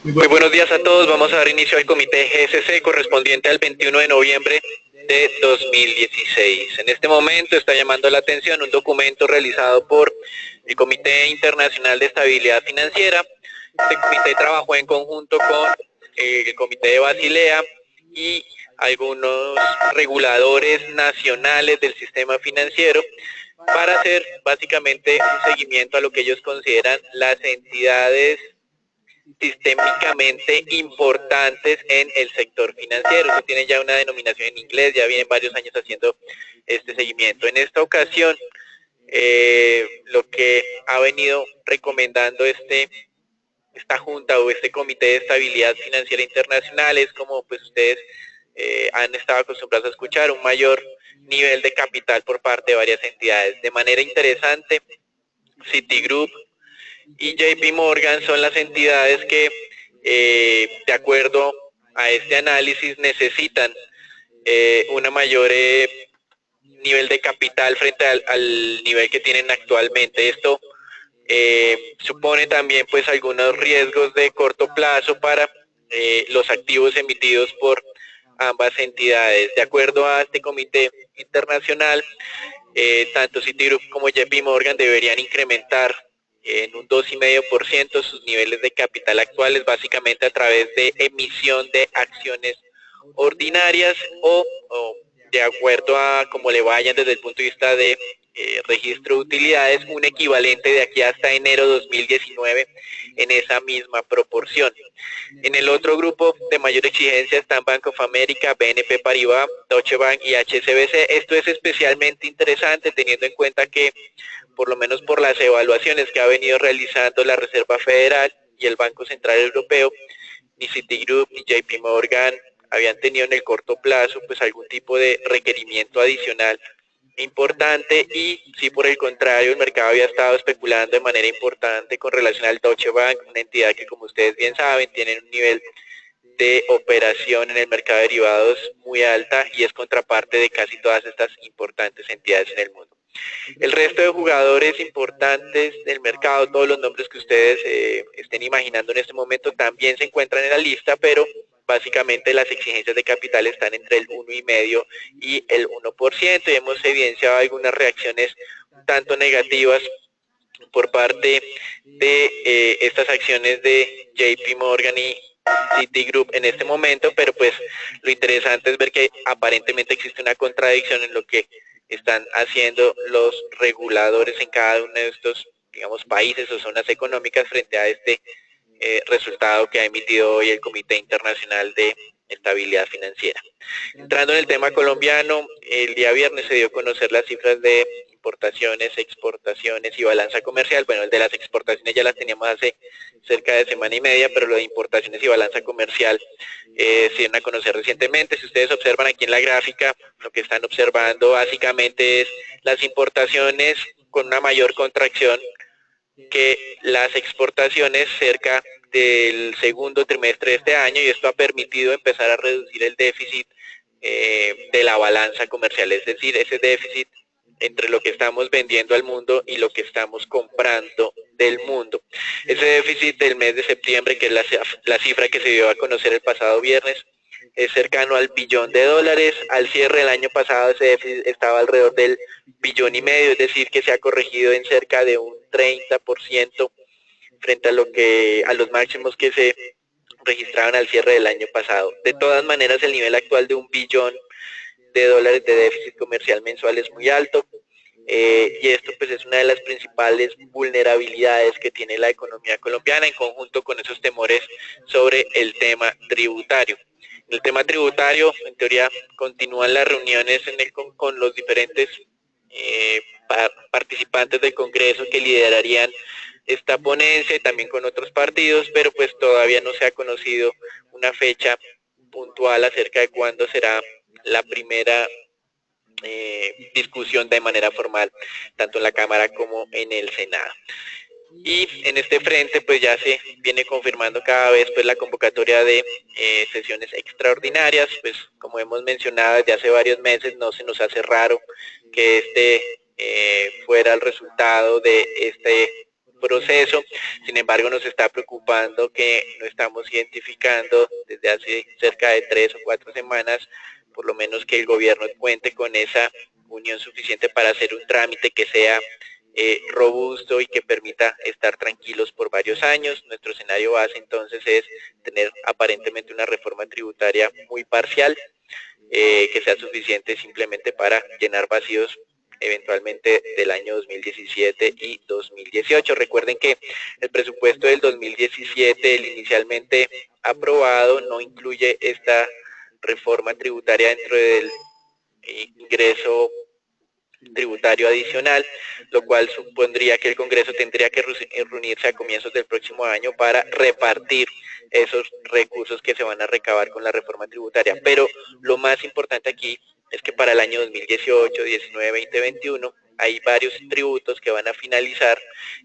Muy buenos días a todos. Vamos a dar inicio al comité GSC correspondiente al 21 de noviembre de 2016. En este momento está llamando la atención un documento realizado por el Comité Internacional de Estabilidad Financiera. Este comité trabajó en conjunto con el Comité de Basilea y algunos reguladores nacionales del sistema financiero para hacer básicamente un seguimiento a lo que ellos consideran las entidades sistémicamente importantes en el sector financiero. Esto tiene ya una denominación en inglés, ya vienen varios años haciendo este seguimiento. En esta ocasión, lo que ha venido recomendando esta junta o este comité de estabilidad financiera internacional es, como pues ustedes han estado acostumbrados a escuchar, un mayor nivel de capital por parte de varias entidades. De manera interesante, Citigroup y JP Morgan son las entidades que, de acuerdo a este análisis, necesitan una mayor nivel de capital frente al nivel que tienen actualmente. Esto supone también pues algunos riesgos de corto plazo para los activos emitidos por ambas entidades. De acuerdo a este comité internacional, tanto Citigroup como JP Morgan deberían incrementar en un 2,5% sus niveles de capital actuales, básicamente a través de emisión de acciones ordinarias o de acuerdo a cómo le vayan desde el punto de vista de registro de utilidades, un equivalente de aquí hasta enero 2019 en esa misma proporción. En el otro grupo de mayor exigencia están Bank of America, BNP Paribas, Deutsche Bank y HSBC. Esto es especialmente interesante teniendo en cuenta que, por lo menos por las evaluaciones que ha venido realizando la Reserva Federal y el Banco Central Europeo, ni Citigroup ni JP Morgan habían tenido en el corto plazo pues algún tipo de requerimiento adicional importante, y si por el contrario el mercado había estado especulando de manera importante con relación al Deutsche Bank, una entidad que, como ustedes bien saben, tiene un nivel de operación en el mercado de derivados muy alta y es contraparte de casi todas estas importantes entidades en el mundo. El resto de jugadores importantes del mercado, todos los nombres que ustedes estén imaginando en este momento, también se encuentran en la lista, pero básicamente las exigencias de capital están entre el 1,5% y el 1%, y hemos evidenciado algunas reacciones un tanto negativas por parte de estas acciones de JP Morgan y Citigroup en este momento, pero pues lo interesante es ver que aparentemente existe una contradicción en lo que están haciendo los reguladores en cada uno de estos, digamos, países o zonas económicas frente a este resultado que ha emitido hoy el Comité Internacional de Estabilidad Financiera. Entrando en el tema colombiano, el día viernes se dio a conocer las cifras de importaciones, exportaciones y balanza comercial. Bueno, el de las exportaciones ya las teníamos hace cerca de semana y media, pero lo de importaciones y balanza comercial se dieron a conocer recientemente. Si ustedes observan aquí en la gráfica, lo que están observando básicamente es las importaciones con una mayor contracción que las exportaciones cerca del segundo trimestre de este año, y esto ha permitido empezar a reducir el déficit de la balanza comercial, es decir, ese déficit entre lo que estamos vendiendo al mundo y lo que estamos comprando del mundo. Ese déficit del mes de septiembre, que es la cifra que se dio a conocer el pasado viernes, es cercano al $1.000.000.000. Al cierre del año pasado ese déficit estaba alrededor del 1,5 billones, es decir, que se ha corregido en cerca de un 30% frente a los máximos que se registraban al cierre del año pasado. De todas maneras, el nivel actual de $1 billón de déficit comercial mensual es muy alto, y esto pues es una de las principales vulnerabilidades que tiene la economía colombiana, en conjunto con esos temores sobre el tema tributario. El tema tributario, en teoría, continúan las reuniones con los diferentes participantes del Congreso que liderarían esta ponencia, y también con otros partidos, pero pues todavía no se ha conocido una fecha puntual acerca de cuándo será la primera discusión de manera formal, tanto en la Cámara como en el Senado. Y en este frente pues ya se viene confirmando cada vez pues la convocatoria de sesiones extraordinarias. Pues como hemos mencionado desde hace varios meses, no se nos hace raro que este fuera el resultado de este proceso. Sin embargo, nos está preocupando que no estamos identificando desde hace cerca de 3 o 4 semanas, por lo menos, que el gobierno cuente con esa unión suficiente para hacer un trámite que sea robusto y que permita estar tranquilos por varios años. Nuestro escenario base entonces es tener aparentemente una reforma tributaria muy parcial, que sea suficiente simplemente para llenar vacíos eventualmente del año 2017 y 2018. Recuerden que el presupuesto del 2017, el inicialmente aprobado, no incluye esta reforma tributaria dentro del ingreso tributario adicional, lo cual supondría que el Congreso tendría que reunirse a comienzos del próximo año para repartir esos recursos que se van a recabar con la reforma tributaria. Pero lo más importante aquí es que para el año 2018, 19, 20, 21 hay varios tributos que van a finalizar,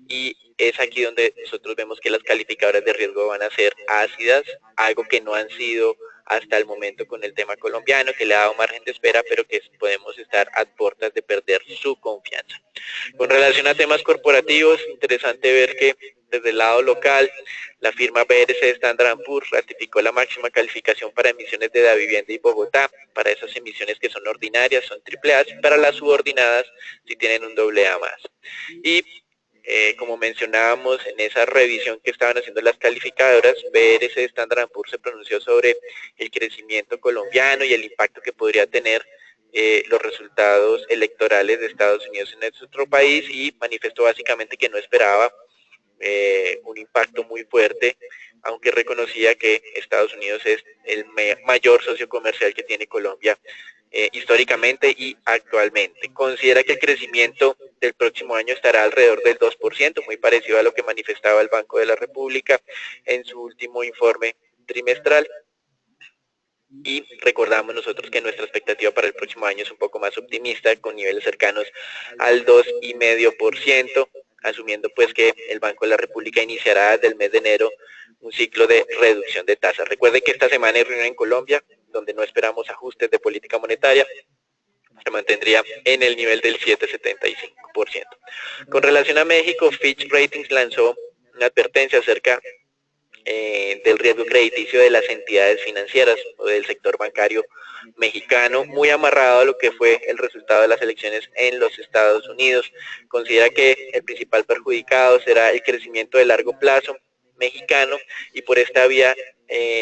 y es aquí donde nosotros vemos que las calificadoras de riesgo van a ser ácidas, algo que no han sido hasta el momento con el tema colombiano, que le ha dado margen de espera, pero que podemos estar a puertas de perder su confianza. Con relación a temas corporativos, interesante ver que desde el lado local, la firma BRC Standard & Poor's ratificó la máxima calificación para emisiones de Davivienda y Bogotá. Para esas emisiones que son ordinarias son AAA, para las subordinadas si tienen un AA más. Y como mencionábamos en esa revisión que estaban haciendo las calificadoras, BRC Standard & Poor's se pronunció sobre el crecimiento colombiano y el impacto que podría tener los resultados electorales de Estados Unidos en nuestro país, y manifestó básicamente que no esperaba un impacto muy fuerte, aunque reconocía que Estados Unidos es el mayor socio comercial que tiene Colombia históricamente y actualmente. Considera que el crecimiento del próximo año estará alrededor del 2%, muy parecido a lo que manifestaba el Banco de la República en su último informe trimestral. Y recordamos nosotros que nuestra expectativa para el próximo año es un poco más optimista, con niveles cercanos al 2,5%, asumiendo pues que el Banco de la República iniciará desde el mes de enero un ciclo de reducción de tasas. Recuerden que esta semana hay reunión en Colombia, donde no esperamos ajustes de política monetaria, se mantendría en el nivel del 7,75%. Con relación a México, Fitch Ratings lanzó una advertencia acerca del riesgo crediticio de las entidades financieras o del sector bancario mexicano, muy amarrado a lo que fue el resultado de las elecciones en los Estados Unidos. Considera que el principal perjudicado será el crecimiento de largo plazo mexicano, y por esta vía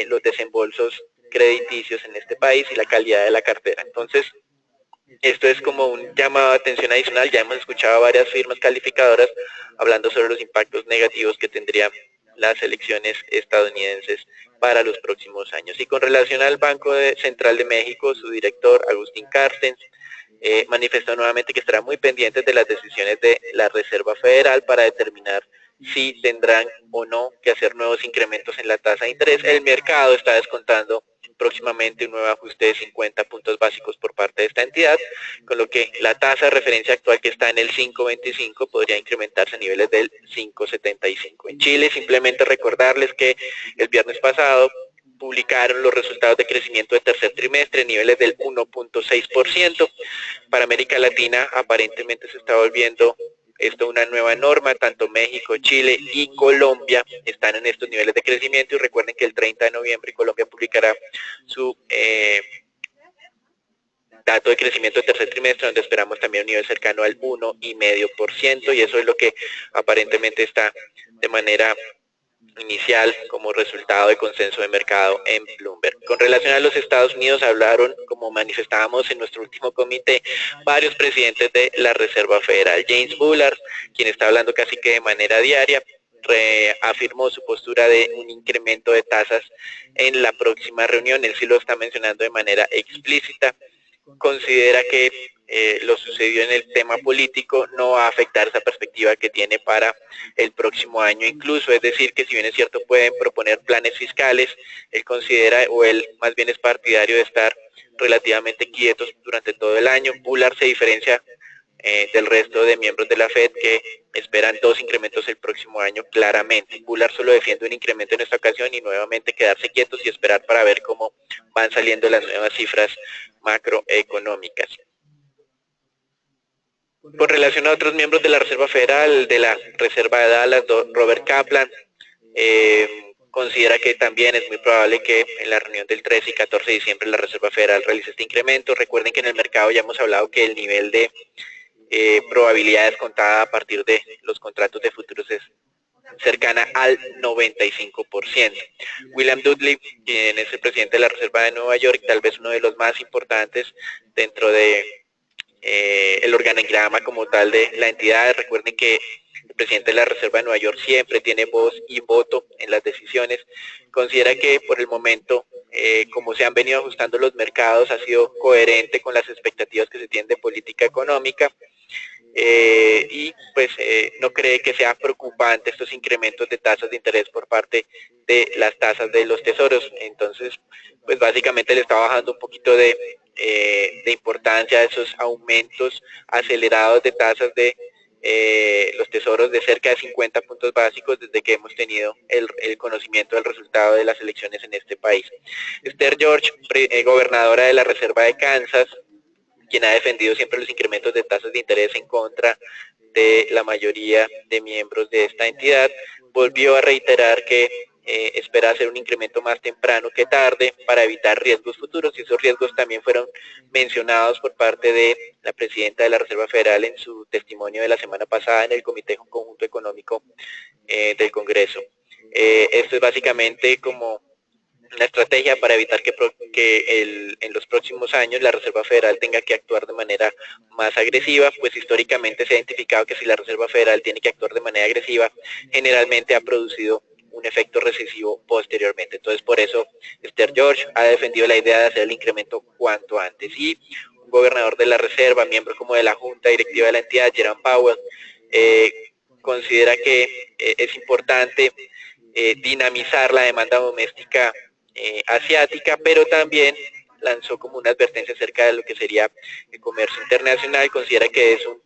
los desembolsos crediticios en este país y la calidad de la cartera. Entonces, esto es como un llamado de atención adicional. Ya hemos escuchado a varias firmas calificadoras hablando sobre los impactos negativos que tendrían las elecciones estadounidenses para los próximos años. Y con relación al Banco Central de México, su director, Agustín Carstens, manifestó nuevamente que estará muy pendiente de las decisiones de la Reserva Federal para determinar si tendrán o no que hacer nuevos incrementos en la tasa de interés. El mercado está descontando próximamente un nuevo ajuste de 50 puntos básicos por parte de esta entidad, con lo que la tasa de referencia actual, que está en el 5,25, podría incrementarse a niveles del 5,75. En Chile, simplemente recordarles que el viernes pasado publicaron los resultados de crecimiento de tercer trimestre en niveles del 1,6%. Para América Latina aparentemente se está volviendo esto una nueva norma. Tanto México, Chile y Colombia están en estos niveles de crecimiento, y recuerden que el 30 de noviembre Colombia publicará su dato de crecimiento de tercer trimestre, donde esperamos también un nivel cercano al 1,5%, y eso es lo que aparentemente está de manera inicial como resultado de consenso de mercado en Bloomberg. Con relación a los Estados Unidos, hablaron, como manifestábamos en nuestro último comité, varios presidentes de la Reserva Federal. James Bullard, quien está hablando casi que de manera diaria, reafirmó su postura de un incremento de tasas en la próxima reunión. Él sí lo está mencionando de manera explícita. Considera que lo sucedido en el tema político no va a afectar esa perspectiva que tiene para el próximo año. Incluso, es decir, que si bien es cierto pueden proponer planes fiscales, él considera, o él más bien es partidario de estar relativamente quietos durante todo el año. Bullard se diferencia del resto de miembros de la Fed, que esperan 2 incrementos el próximo año claramente. Bullard solo defiende un incremento en esta ocasión, y nuevamente quedarse quietos y esperar para ver cómo van saliendo las nuevas cifras macroeconómicas. Con relación a otros miembros de la Reserva Federal, de la Reserva de Dallas, Robert Kaplan, considera que también es muy probable que en la reunión del 13 y 14 de diciembre la Reserva Federal realice este incremento. Recuerden que en el mercado ya hemos hablado que el nivel de probabilidad descontada a partir de los contratos de futuros es cercana al 95%. William Dudley, quien es el presidente de la Reserva de Nueva York, tal vez uno de los más importantes dentro de el organigrama como tal de la entidad. Recuerden que el presidente de la Reserva de Nueva York siempre tiene voz y voto en las decisiones. Considera que por el momento, como se han venido ajustando los mercados, ha sido coherente con las expectativas que se tienen de política económica. Y pues no cree que sea preocupante estos incrementos de tasas de interés por parte de las tasas de los tesoros. Entonces, pues básicamente le está bajando un poquito de importancia a esos aumentos acelerados de tasas de los tesoros de cerca de 50 puntos básicos desde que hemos tenido el conocimiento del resultado de las elecciones en este país. Esther George, gobernadora de la Reserva de Kansas, quien ha defendido siempre los incrementos de tasas de interés en contra de la mayoría de miembros de esta entidad, volvió a reiterar que espera hacer un incremento más temprano que tarde para evitar riesgos futuros, y esos riesgos también fueron mencionados por parte de la presidenta de la Reserva Federal en su testimonio de la semana pasada en el Comité Conjunto Económico del Congreso. Esto es básicamente como una estrategia para evitar que en los próximos años la Reserva Federal tenga que actuar de manera más agresiva, pues históricamente se ha identificado que si la Reserva Federal tiene que actuar de manera agresiva, generalmente ha producido un efecto recesivo posteriormente. Entonces, por eso Esther George ha defendido la idea de hacer el incremento cuanto antes. Y un gobernador de la Reserva, miembro como de la Junta Directiva de la entidad, Jerome Powell, considera que es importante dinamizar la demanda doméstica asiática, pero también lanzó como una advertencia acerca de lo que sería el comercio internacional. Considera que es un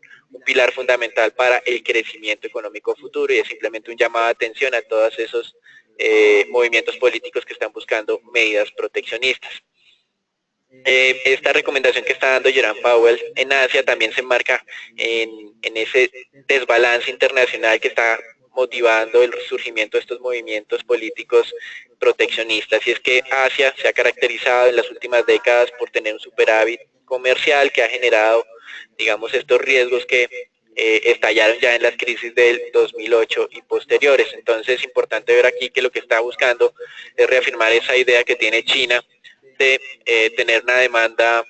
pilar fundamental para el crecimiento económico futuro y es simplemente un llamado de atención a todos esos movimientos políticos que están buscando medidas proteccionistas. Esta recomendación que está dando Jerome Powell en Asia también se enmarca en ese desbalance internacional que está motivando el surgimiento de estos movimientos políticos proteccionistas. Y es que Asia se ha caracterizado en las últimas décadas por tener un superávit comercial que ha generado, digamos, estos riesgos que estallaron ya en las crisis del 2008 y posteriores. Entonces es importante ver aquí que lo que está buscando es reafirmar esa idea que tiene China de tener una demanda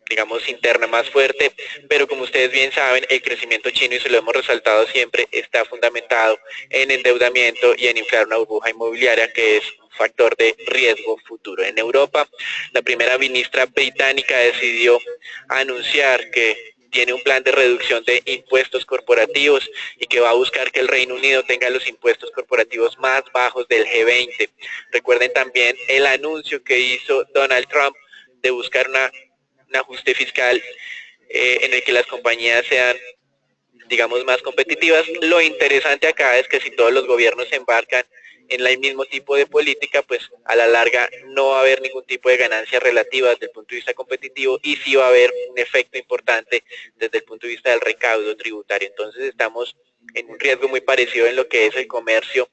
digamos interna más fuerte, pero como ustedes bien saben, el crecimiento chino, y se lo hemos resaltado siempre, está fundamentado en endeudamiento y en inflar una burbuja inmobiliaria, que es un factor de riesgo futuro. En Europa, la primera ministra británica decidió anunciar que tiene un plan de reducción de impuestos corporativos y que va a buscar que el Reino Unido tenga los impuestos corporativos más bajos del G20. Recuerden también el anuncio que hizo Donald Trump de buscar un ajuste fiscal en el que las compañías sean, digamos, más competitivas. Lo interesante acá es que si todos los gobiernos se embarcan en el mismo tipo de política, pues a la larga no va a haber ningún tipo de ganancia relativa desde el punto de vista competitivo, y sí va a haber un efecto importante desde el punto de vista del recaudo tributario. Entonces estamos en un riesgo muy parecido en lo que es el comercio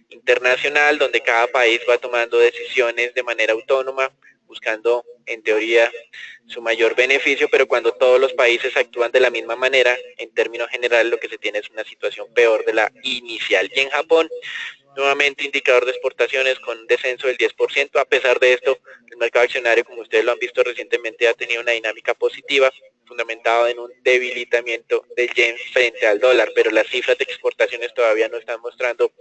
internacional, donde cada país va tomando decisiones de manera autónoma, buscando en teoría su mayor beneficio, pero cuando todos los países actúan de la misma manera, en términos generales lo que se tiene es una situación peor de la inicial. Y en Japón, nuevamente indicador de exportaciones con un descenso del 10%. A pesar de esto, el mercado accionario, como ustedes lo han visto recientemente, ha tenido una dinámica positiva, fundamentado en un debilitamiento del yen frente al dólar, pero las cifras de exportaciones todavía no están mostrando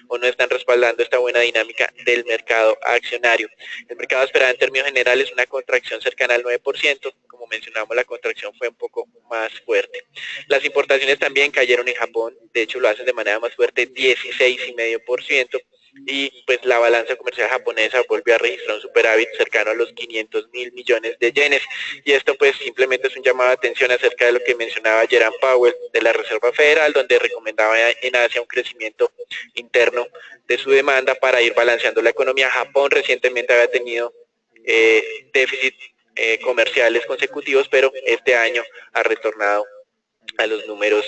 o no están respaldando esta buena dinámica del mercado accionario. El mercado esperaba en términos generales una contracción cercana al 9%, como mencionamos, la contracción fue un poco más fuerte. Las importaciones también cayeron en Japón, de hecho lo hacen de manera más fuerte, 16,5%, y pues la balanza comercial japonesa volvió a registrar un superávit cercano a los 500.000 millones de yenes, y esto pues simplemente es un llamado de atención acerca de lo que mencionaba Jerome Powell de la Reserva Federal, donde recomendaba en Asia un crecimiento interno de su demanda para ir balanceando la economía. Japón recientemente había tenido déficit comerciales consecutivos, pero este año ha retornado a los números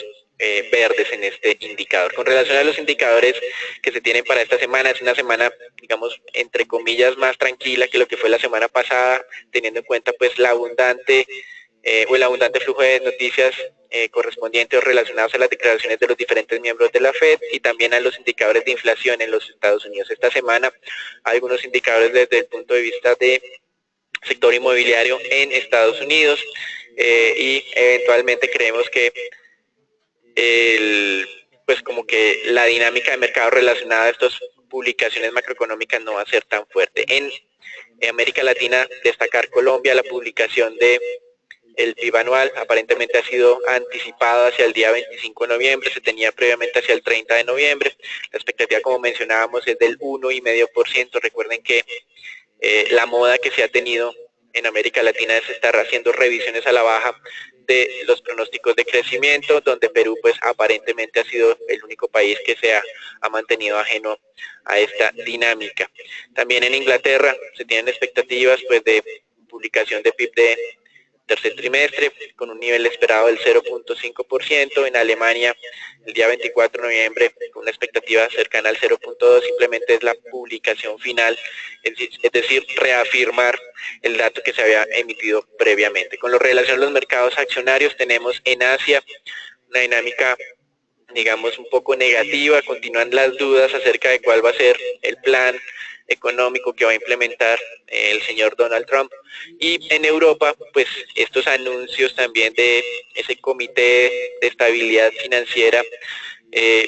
verdes en este indicador. Con relación a los indicadores que se tienen para esta semana, es una semana, digamos, entre comillas, más tranquila que lo que fue la semana pasada, teniendo en cuenta pues el abundante flujo de noticias correspondientes o relacionados a las declaraciones de los diferentes miembros de la Fed y también a los indicadores de inflación en los Estados Unidos. Esta semana algunos indicadores desde el punto de vista de sector inmobiliario en Estados Unidos y eventualmente creemos que pues como que la dinámica de mercado relacionada a estas publicaciones macroeconómicas no va a ser tan fuerte. En América Latina, destacar Colombia, la publicación de el PIB anual aparentemente ha sido anticipado hacia el día 25 de noviembre, se tenía previamente hacia el 30 de noviembre. La expectativa, como mencionábamos, es del 1,5%. Recuerden que la moda que se ha tenido en América Latina es estar haciendo revisiones a la baja de los pronósticos de crecimiento, donde Perú pues aparentemente ha sido el único país que ha mantenido ajeno a esta dinámica. También en Inglaterra se tienen expectativas pues de publicación de PIB de tercer trimestre con un nivel esperado del 0,5%, en Alemania el día 24 de noviembre con una expectativa cercana al 0,2%, simplemente es la publicación final, es decir, reafirmar el dato que se había emitido previamente. Con lo relacionado a los mercados accionarios, tenemos en Asia una dinámica, digamos, un poco negativa, continúan las dudas acerca de cuál va a ser el plan económico que va a implementar el señor Donald Trump. Y en Europa, pues estos anuncios también de ese comité de estabilidad financiera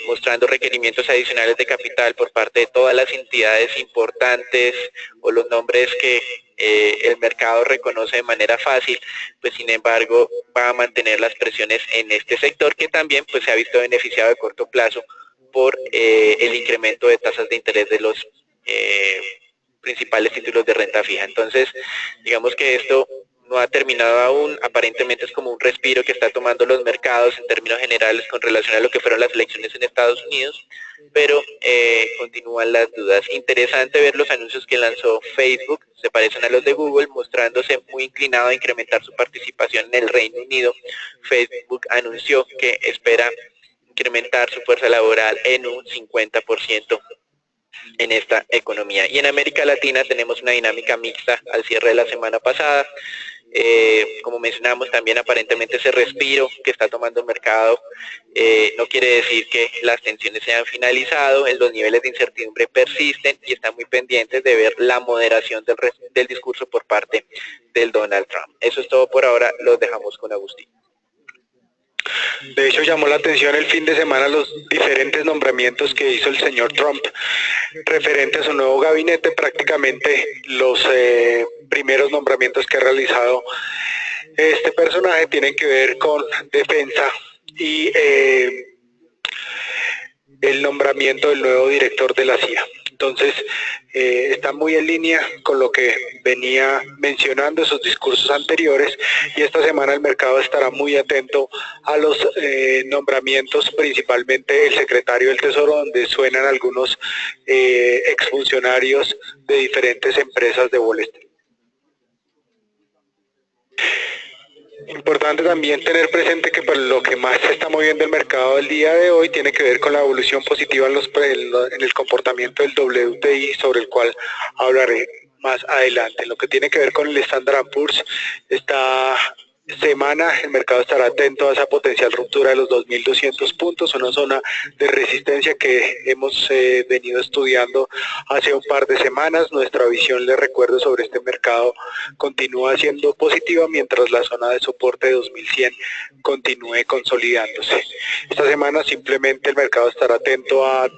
mostrando requerimientos adicionales de capital por parte de todas las entidades importantes o los nombres que el mercado reconoce de manera fácil, pues sin embargo va a mantener las presiones en este sector que también pues se ha visto beneficiado de corto plazo por el incremento de tasas de interés de los principales títulos de renta fija. Entonces, digamos que esto no ha terminado aún, aparentemente es como un respiro que está tomando los mercados en términos generales con relación a lo que fueron las elecciones en Estados Unidos, pero continúan las dudas. Interesante ver los anuncios que lanzó Facebook, se parecen a los de Google, mostrándose muy inclinado a incrementar su participación en el Reino Unido. Facebook anunció que espera incrementar su fuerza laboral en un 50% en esta economía. Y en América Latina tenemos una dinámica mixta al cierre de la semana pasada. Como mencionamos, también aparentemente ese respiro que está tomando el mercado no quiere decir que las tensiones se han finalizado, los niveles de incertidumbre persisten y están muy pendientes de ver la moderación del discurso por parte del Donald Trump. Eso es todo por ahora, los dejamos con Agustín. De hecho, llamó la atención el fin de semana los diferentes nombramientos que hizo el señor Trump referente a su nuevo gabinete, prácticamente los primeros nombramientos que ha realizado este personaje tienen que ver con defensa y el nombramiento del nuevo director de la CIA. Entonces, está muy en línea con lo que venía mencionando en sus discursos anteriores y esta semana el mercado estará muy atento a los nombramientos, principalmente el secretario del Tesoro, donde suenan algunos exfuncionarios de diferentes empresas de Wall Street. Importante también tener presente que lo que más se está moviendo el mercado el día de hoy tiene que ver con la evolución positiva en el comportamiento del WTI, sobre el cual hablaré más adelante. En lo que tiene que ver con el Standard & Poor's, esta semana el mercado estará atento a esa potencial ruptura de los 2.200 puntos, una zona de resistencia que hemos venido estudiando hace un par de semanas. Nuestra visión, les recuerdo, sobre este mercado continúa siendo positiva mientras la zona de soporte de 2.100 continúe consolidándose. Esta semana simplemente el mercado estará atento a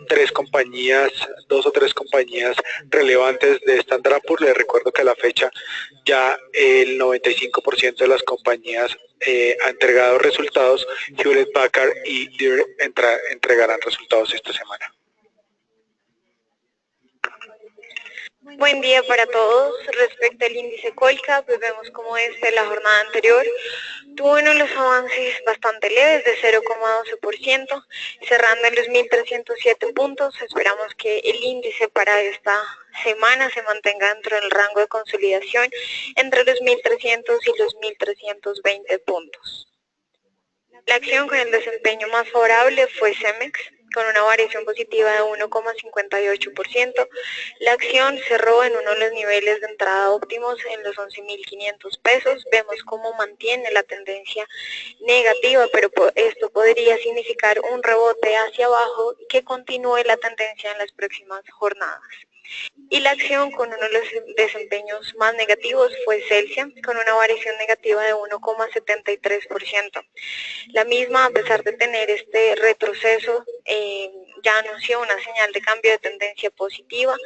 dos o tres compañías relevantes de Standard & Poor's. Les recuerdo que a la fecha ya el 95% de las compañías ha entregado resultados. Hewlett Packard y Deere entregarán resultados esta semana. Buen día para todos. Respecto al índice Colca, pues vemos como la jornada anterior Tuvo unos avances bastante leves de 0,12%, cerrando en los 1.307 puntos. Esperamos que el índice para esta semana se mantenga dentro del rango de consolidación entre los 1.300 y los 1.320 puntos. La acción con el desempeño más favorable fue Cemex, con una variación positiva de 1,58%. La acción cerró en uno de los niveles de entrada óptimos en los 11.500 pesos. Vemos cómo mantiene la tendencia negativa, pero esto podría significar un rebote hacia abajo que continúe la tendencia en las próximas jornadas. Y la acción con uno de los desempeños más negativos fue Celsia, con una variación negativa de 1,73%. La misma, a pesar de tener este retroceso, ya anunció una señal de cambio de tendencia positiva.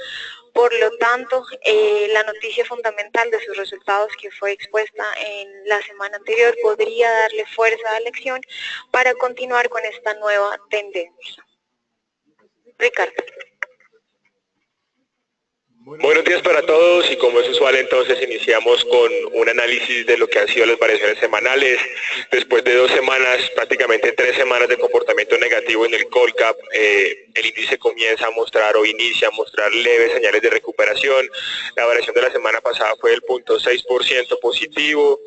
Por lo tanto, la noticia fundamental de sus resultados que fue expuesta en la semana anterior podría darle fuerza a la acción para continuar con esta nueva tendencia. Ricardo. Buenos días para todos, y como es usual entonces iniciamos con un análisis de lo que han sido las variaciones semanales. Después de 2 semanas, prácticamente 3 semanas de comportamiento negativo en el Colcap, el índice comienza a mostrar o inicia a mostrar leves señales de recuperación. La variación de la semana pasada fue del 0,6% positivo.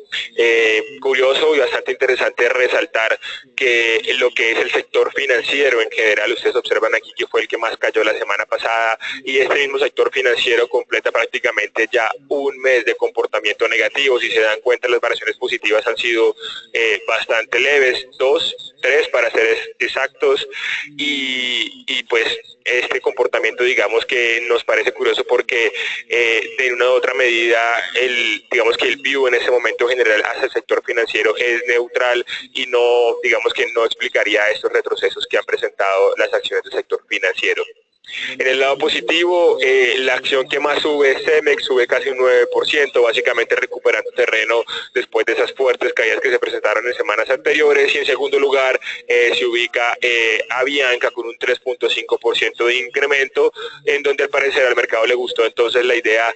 Curioso y bastante interesante resaltar que lo que es el sector financiero en general, ustedes observan aquí que fue el que más cayó la semana pasada, y este mismo sector financiero completa prácticamente ya un mes de comportamiento negativo. Si se dan cuenta, las variaciones positivas han sido bastante leves, 2, 3 para ser exactos, y pues este comportamiento digamos que nos parece curioso porque de una u otra medida digamos que el view en ese momento general hacia el sector financiero es neutral y no, digamos que no explicaría estos retrocesos que han presentado las acciones del sector financiero. En el lado positivo, la acción que más sube es Cemex, sube casi un 9%, básicamente recuperando terreno después de esas fuertes caídas que se presentaron en semanas anteriores. Y en segundo lugar se ubica Avianca con un 3,5% de incremento, en donde al parecer al mercado le gustó entonces la idea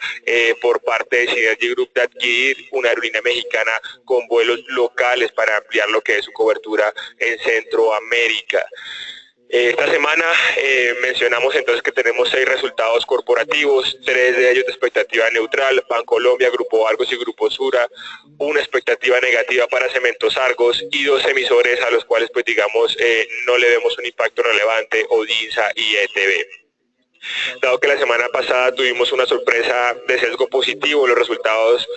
por parte de Synergy Group de adquirir una aerolínea mexicana con vuelos locales para ampliar lo que es su cobertura en Centroamérica. Esta semana mencionamos entonces que tenemos 6 resultados corporativos, 3 de ellos de expectativa neutral: Bancolombia, Grupo Argos y Grupo Sura, una expectativa negativa para Cementos Argos, y 2 emisores a los cuales pues digamos no le vemos un impacto relevante: Odinsa y ETB. Dado que la semana pasada tuvimos una sorpresa de sesgo positivo en los resultados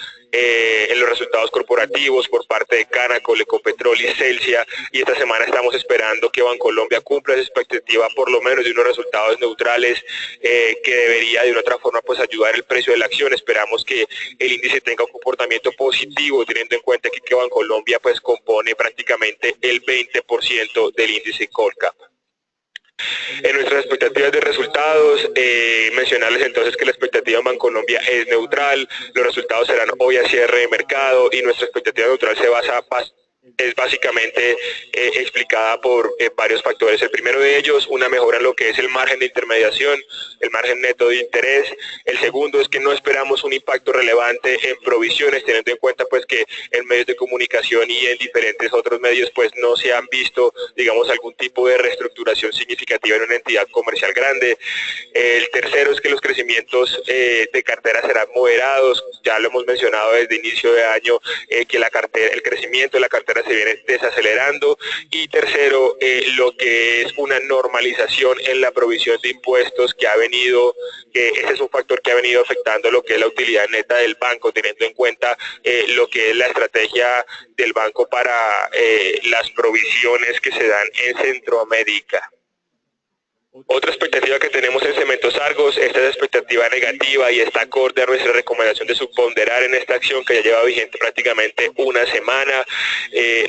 corporativos por parte de Canacol, Ecopetrol y Celsia, y esta semana estamos esperando que Bancolombia cumpla esa expectativa por lo menos de unos resultados neutrales, que debería de una otra forma pues ayudar el precio de la acción. Esperamos que el índice tenga un comportamiento positivo, teniendo en cuenta que Bancolombia pues compone prácticamente el 20% del índice Colcap. En nuestras expectativas de resultados, mencionarles entonces que la expectativa en Bancolombia es neutral. Los resultados serán hoy a cierre de mercado, y nuestra expectativa neutral es básicamente explicada por varios factores. El primero de ellos, una mejora en lo que es el margen de intermediación, el margen neto de interés. El segundo es que no esperamos un impacto relevante en provisiones, teniendo en cuenta pues que en medios de comunicación y en diferentes otros medios pues no se han visto digamos algún tipo de reestructuración significativa en una entidad comercial grande. El tercero es que los crecimientos de cartera serán moderados. Ya lo hemos mencionado desde inicio de año, que el crecimiento de la cartera se viene desacelerando. Y tercero, lo que es una normalización en la provisión de impuestos que ese es un factor que ha venido afectando lo que es la utilidad neta del banco, teniendo en cuenta lo que es la estrategia del banco para las provisiones que se dan en Centroamérica. Otra expectativa que tenemos en Cementos Argos, esta es expectativa negativa y está acorde a nuestra recomendación de subponderar en esta acción que ya lleva vigente prácticamente una semana.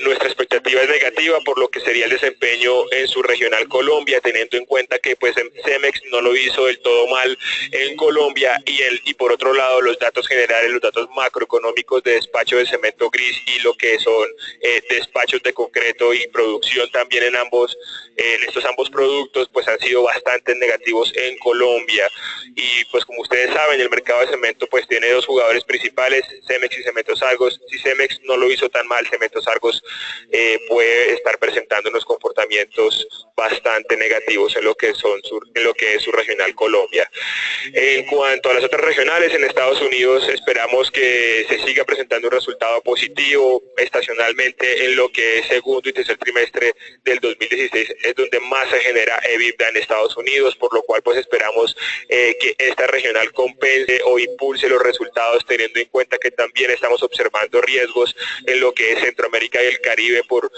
Nuestra expectativa es negativa por lo que sería el desempeño en su regional Colombia, teniendo en cuenta que pues Cemex no lo hizo del todo mal en Colombia, y por otro lado los datos generales, los datos macroeconómicos de despacho de cemento gris y lo que son despachos de concreto y producción también en estos ambos productos pues han sido sido bastante negativos en Colombia. Y pues como ustedes saben, el mercado de cemento pues tiene dos jugadores principales, Cemex y Cementos Argos. Si Cemex no lo hizo tan mal, Cementos Argos puede estar presentando unos comportamientos bastante negativos en lo que es su regional Colombia. En cuanto a las otras regionales, en Estados Unidos esperamos que se siga presentando un resultado positivo estacionalmente en lo que es segundo y tercer trimestre del 2016, es donde más se genera EBITDA en Estados Unidos, por lo cual pues esperamos que esta regional compense o impulse los resultados, teniendo en cuenta que también estamos observando riesgos en lo que es Centroamérica y el Caribe por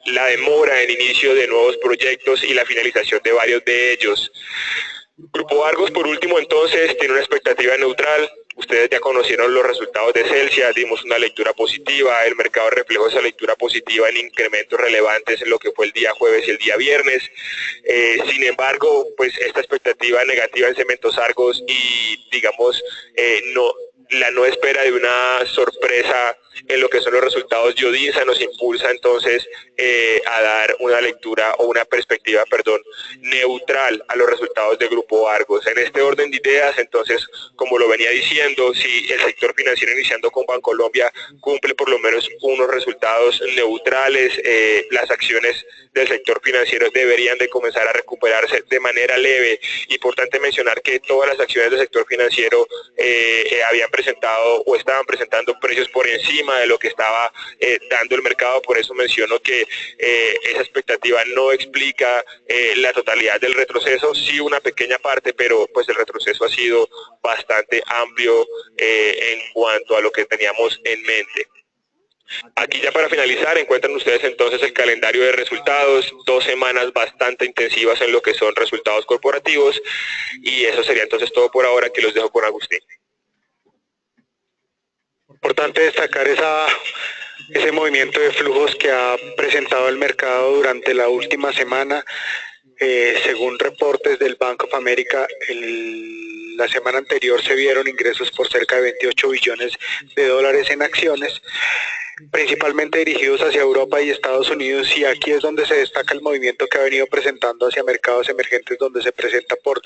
la demora en inicio de nuevos proyectos y la finalización de varios de ellos. Grupo Argos, por último, entonces, tiene una expectativa neutral. Ustedes ya conocieron los resultados de Celsia, dimos una lectura positiva, el mercado reflejó esa lectura positiva en incrementos relevantes en lo que fue el día jueves y el día viernes. Sin embargo, pues esta expectativa negativa en Cementos Argos y la no espera de una sorpresa en lo que son los resultados de Odinsa nos impulsa entonces a dar una lectura o una perspectiva, neutral a los resultados de Grupo Argos. En este orden de ideas, entonces, como lo venía diciendo, si el sector financiero iniciando con Bancolombia cumple por lo menos unos resultados neutrales, las acciones del sector financiero deberían de comenzar a recuperarse de manera leve. Importante mencionar que todas las acciones del sector financiero habían presentado o estaban presentando precios por encima de lo que estaba dando el mercado. Por eso menciono que esa expectativa no explica la totalidad del retroceso, sí una pequeña parte, pero pues el retroceso ha sido bastante amplio en cuanto a lo que teníamos en mente. Aquí ya para finalizar encuentran ustedes entonces el calendario de resultados, 2 semanas bastante intensivas en lo que son resultados corporativos, y eso sería entonces todo por ahora, que los dejo con Agustín. Importante destacar ese movimiento de flujos que ha presentado el mercado durante la última semana. Según reportes del Bank of America, la semana anterior se vieron ingresos por cerca de 28 billones de dólares en acciones, principalmente dirigidos hacia Europa y Estados Unidos, y aquí es donde se destaca el movimiento que ha venido presentando hacia mercados emergentes, donde se presenta por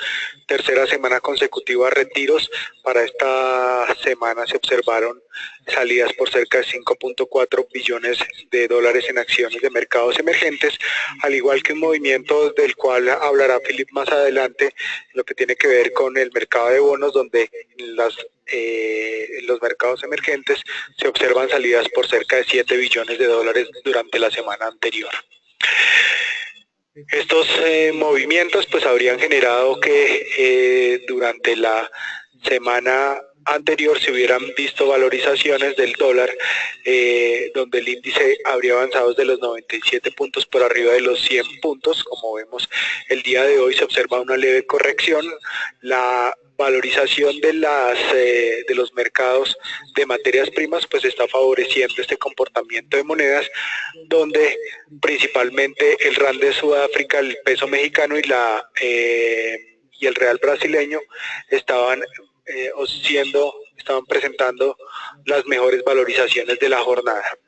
tercera semana consecutiva retiros. Para esta semana se observaron salidas por cerca de 5.4 billones de dólares en acciones de mercados emergentes, al igual que un movimiento del cual hablará Philip más adelante, lo que tiene que ver con el mercado de bonos, donde en los mercados emergentes se observan salidas por cerca de 7 billones de dólares durante la semana anterior. Estos movimientos pues habrían generado que durante la semana anterior se hubieran visto valorizaciones del dólar, donde el índice habría avanzado de los 97 puntos por arriba de los 100 puntos. Como vemos, el día de hoy se observa una leve corrección. La valorización de los mercados de materias primas pues está favoreciendo este comportamiento de monedas, donde principalmente el rand de Sudáfrica, el peso mexicano y el real brasileño estaban presentando las mejores valorizaciones de la jornada.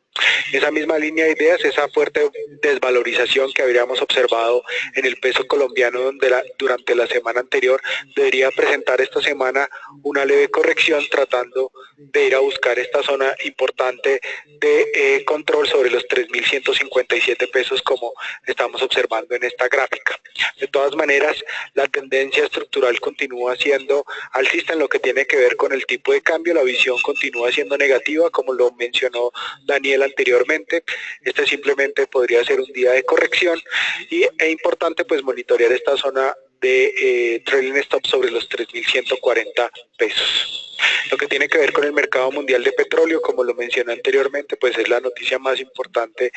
Esa misma línea de ideas, esa fuerte desvalorización que habríamos observado en el peso colombiano durante la semana anterior, debería presentar esta semana una leve corrección, tratando de ir a buscar esta zona importante de control sobre los 3.157 pesos, como estamos observando en esta gráfica. De todas maneras, la tendencia estructural continúa siendo alcista en lo que tiene que ver con el tipo de cambio. La visión continúa siendo negativa, como lo mencionó Daniel anteriormente. Este simplemente podría ser un día de corrección, y es importante pues monitorear esta zona de trailing stop sobre los 3.140 pesos. Lo que tiene que ver con el mercado mundial de petróleo, como lo mencioné anteriormente, pues es la noticia más importante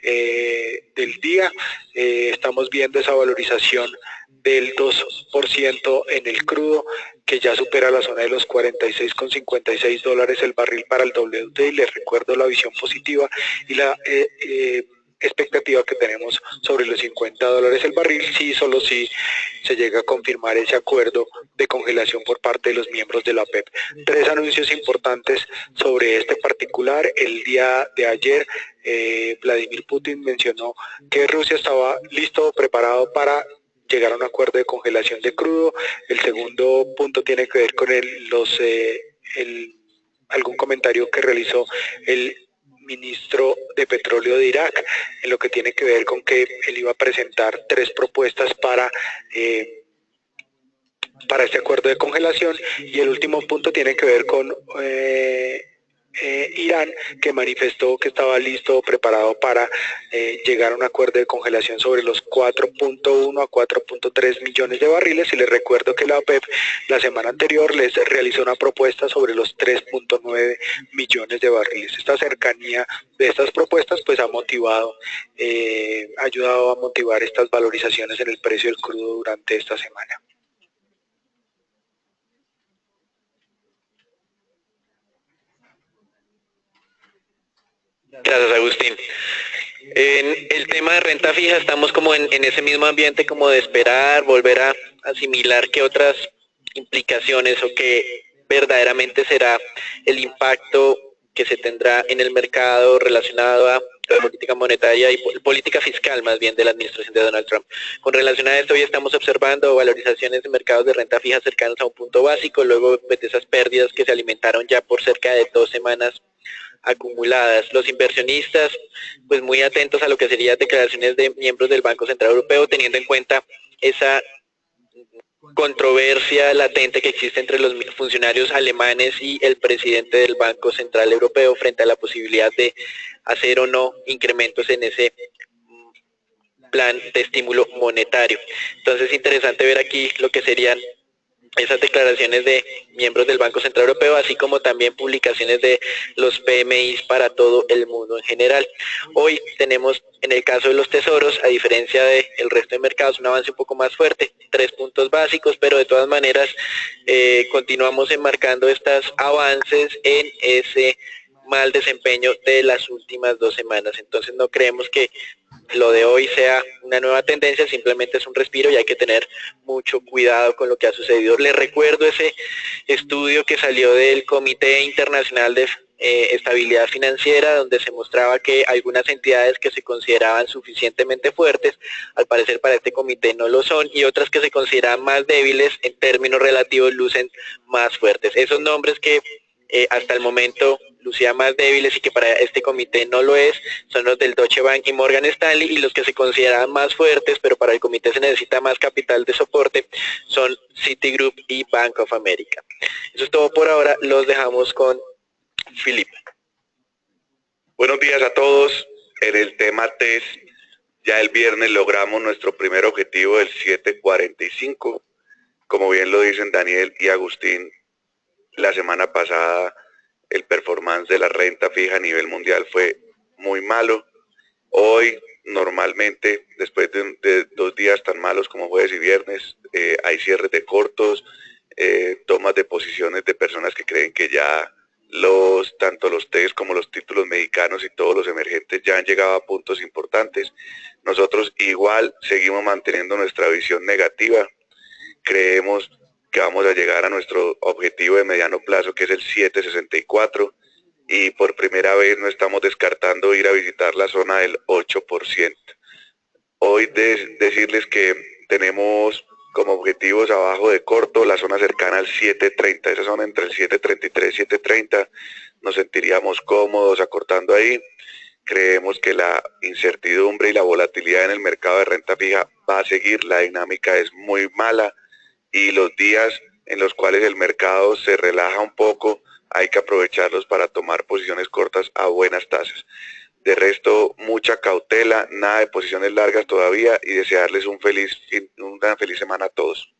del día. Estamos viendo esa valorización del 2% en el crudo, que ya supera la zona de los 46,56 dólares el barril para el WTI. Les recuerdo la visión positiva y la expectativa que tenemos sobre los $50 el barril, solo si se llega a confirmar ese acuerdo de congelación por parte de los miembros de la OPEP. Tres anuncios importantes sobre este particular. El día de ayer, Vladimir Putin mencionó que Rusia estaba listo, preparado para llegar a un acuerdo de congelación de crudo. El segundo punto tiene que ver con algún comentario que realizó el ministro de Petróleo de Irak, en lo que tiene que ver con que él iba a presentar 3 propuestas para este acuerdo de congelación. Y el último punto tiene que ver con Irán, que manifestó que estaba listo, preparado para llegar a un acuerdo de congelación sobre los 4.1 a 4.3 millones de barriles. Y les recuerdo que la OPEP la semana anterior les realizó una propuesta sobre los 3.9 millones de barriles. Esta cercanía de estas propuestas pues ha ayudado a motivar estas valorizaciones en el precio del crudo durante esta semana. Gracias, Agustín. En el tema de renta fija estamos como en ese mismo ambiente como de esperar, volver a asimilar qué otras implicaciones o qué verdaderamente será el impacto que se tendrá en el mercado relacionado a la política monetaria y política fiscal más bien de la administración de Donald Trump. Con relación a esto, hoy estamos observando valorizaciones de mercados de renta fija cercanos a un punto básico, luego de esas pérdidas que se alimentaron ya por cerca de 2 semanas acumuladas. Los inversionistas pues muy atentos a lo que serían declaraciones de miembros del Banco Central Europeo, teniendo en cuenta esa controversia latente que existe entre los funcionarios alemanes y el presidente del Banco Central Europeo frente a la posibilidad de hacer o no incrementos en ese plan de estímulo monetario. Entonces es interesante ver aquí lo que serían esas declaraciones de miembros del Banco Central Europeo, así como también publicaciones de los PMIs para todo el mundo en general. Hoy tenemos, en el caso de los tesoros, a diferencia del resto de mercados, un avance un poco más fuerte, 3 puntos básicos, pero de todas maneras continuamos enmarcando estos avances en ese mal desempeño de las últimas 2 semanas. Entonces no creemos que lo de hoy sea una nueva tendencia, simplemente es un respiro y hay que tener mucho cuidado con lo que ha sucedido. Les recuerdo ese estudio que salió del Comité Internacional de Estabilidad Financiera, donde se mostraba que algunas entidades que se consideraban suficientemente fuertes, al parecer para este comité no lo son, y otras que se consideraban más débiles en términos relativos lucen más fuertes. Esos nombres que hasta el momento lucían más débiles y que para este comité no lo es, son los del Deutsche Bank y Morgan Stanley, y los que se consideraban más fuertes, pero para el comité se necesita más capital de soporte, son Citigroup y Bank of America. Eso es todo por ahora, los dejamos con Felipe. Buenos días a todos. En el tema TES, ya el viernes logramos nuestro primer objetivo del 7.45. Como bien lo dicen Daniel y Agustín, la semana pasada el performance de la renta fija a nivel mundial fue muy malo. Hoy, normalmente, después de 2 días tan malos como jueves y viernes, hay cierres de cortos, tomas de posiciones de personas que creen que ya tanto los TES como los títulos mexicanos y todos los emergentes ya han llegado a puntos importantes. Nosotros igual seguimos manteniendo nuestra visión negativa. Creemos que vamos a llegar a nuestro objetivo de mediano plazo, que es el 7.64, y por primera vez no estamos descartando ir a visitar la zona del 8%. Hoy decirles que tenemos como objetivos abajo de corto la zona cercana al 7.30, esa zona entre el 7.33 y 7.30, nos sentiríamos cómodos acortando ahí. Creemos que la incertidumbre y la volatilidad en el mercado de renta fija va a seguir, la dinámica es muy mala, y los días en los cuales el mercado se relaja un poco hay que aprovecharlos para tomar posiciones cortas a buenas tasas. De resto, mucha cautela, nada de posiciones largas todavía, y desearles una feliz semana a todos.